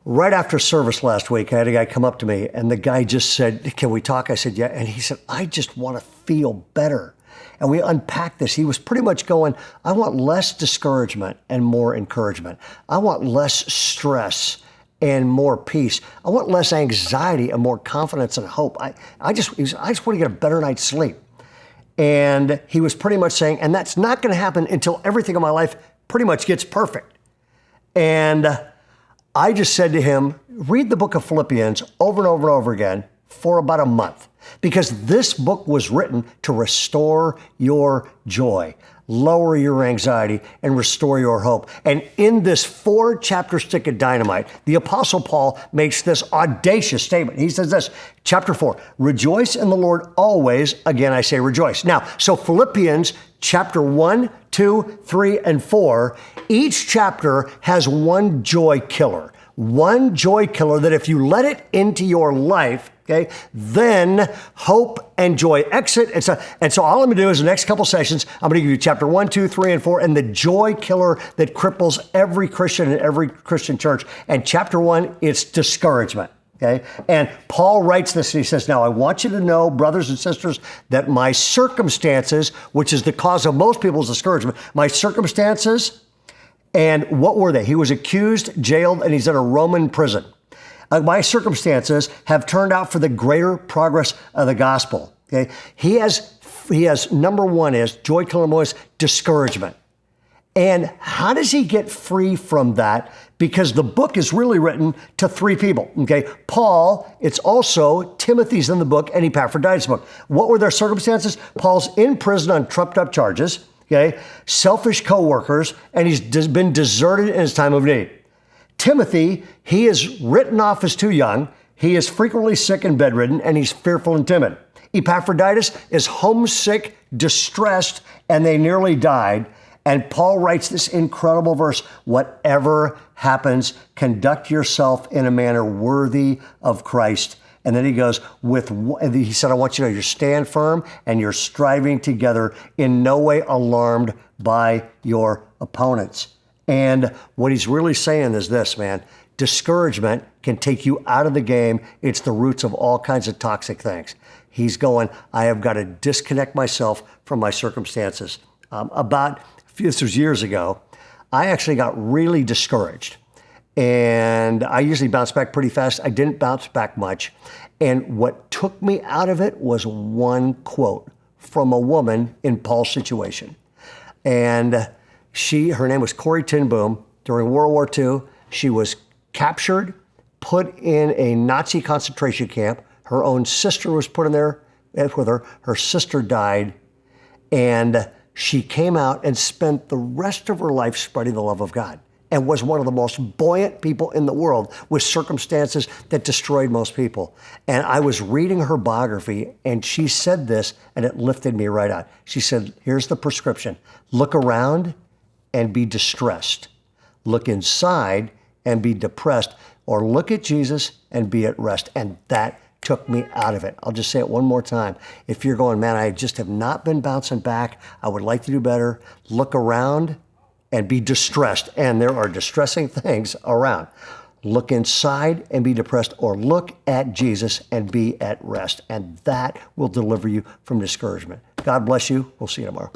Right after service last week, I had a guy come up to me, and the guy just said, "Can we talk?" I said, "Yeah." And he said, "I just want to feel better." And we unpacked this. He was pretty much going, "I want less discouragement and more encouragement. I want less stress and more peace. I want less anxiety and more confidence and hope. I just want to get a better night's sleep." And he was pretty much saying, and that's not going to happen until everything in my life pretty much gets perfect. And I just said to him, read the book of Philippians over and over and over again for about a month, because this book was written to restore your joy, lower your anxiety, and restore your hope. And in this 4-chapter stick of dynamite, the Apostle Paul makes this audacious statement. He says this, chapter 4, rejoice in the Lord always. Again, I say rejoice. Now, so Philippians chapter 1, 2, 3, and 4, each chapter has one joy killer. One joy killer that if you let it into your life, okay, then hope and joy exit. And so all I'm going to do is the next couple sessions, I'm going to give you chapter 1, 2, 3, and 4, and the joy killer that cripples every Christian in every Christian church. And chapter 1, it's discouragement. Okay. And Paul writes this, and he says, now I want you to know, brothers and sisters, that my circumstances, which is the cause of most people's discouragement, my circumstances, and what were they? He was accused, jailed, and he's in a Roman prison. My circumstances have turned out for the greater progress of the gospel. Okay. He has number one is joy killer noise, discouragement. And how does he get free from that? Because the book is really written to 3 people, okay? Paul, it's also Timothy's in the book and Epaphroditus' book. What were their circumstances? Paul's in prison on trumped up charges, okay? Selfish co-workers, and he's been deserted in his time of need. Timothy, he is written off as too young. He is frequently sick and bedridden, and he's fearful and timid. Epaphroditus is homesick, distressed, and they nearly died. And Paul writes this incredible verse, whatever happens, conduct yourself in a manner worthy of Christ. And then he goes, he said, I want you to know you stand firm and you're striving together, in no way alarmed by your opponents. And what he's really saying is this, man, discouragement can take you out of the game. It's the roots of all kinds of toxic things. He's going, I have got to disconnect myself from my circumstances. This was years ago, I actually got really discouraged. And I usually bounce back pretty fast. I didn't bounce back much. And what took me out of it was one quote from a woman in Paul's situation. And her name was Corrie ten Boom. During World War II, she was captured, put in a Nazi concentration camp. Her own sister was put in there with her. Her sister died. And she came out and spent the rest of her life spreading the love of God, and was one of the most buoyant people in the world with circumstances that destroyed most people. And I was reading her biography, and she said this, and it lifted me right out. She said, here's the prescription. Look around and be distressed. Look inside and be depressed, or look at Jesus and be at rest. And that took me out of it. I'll just say it one more time. If you're going, man, I just have not been bouncing back, I would like to do better, look around and be distressed. And there are distressing things around. Look inside and be depressed, or look at Jesus and be at rest. And that will deliver you from discouragement. God bless you. We'll see you tomorrow.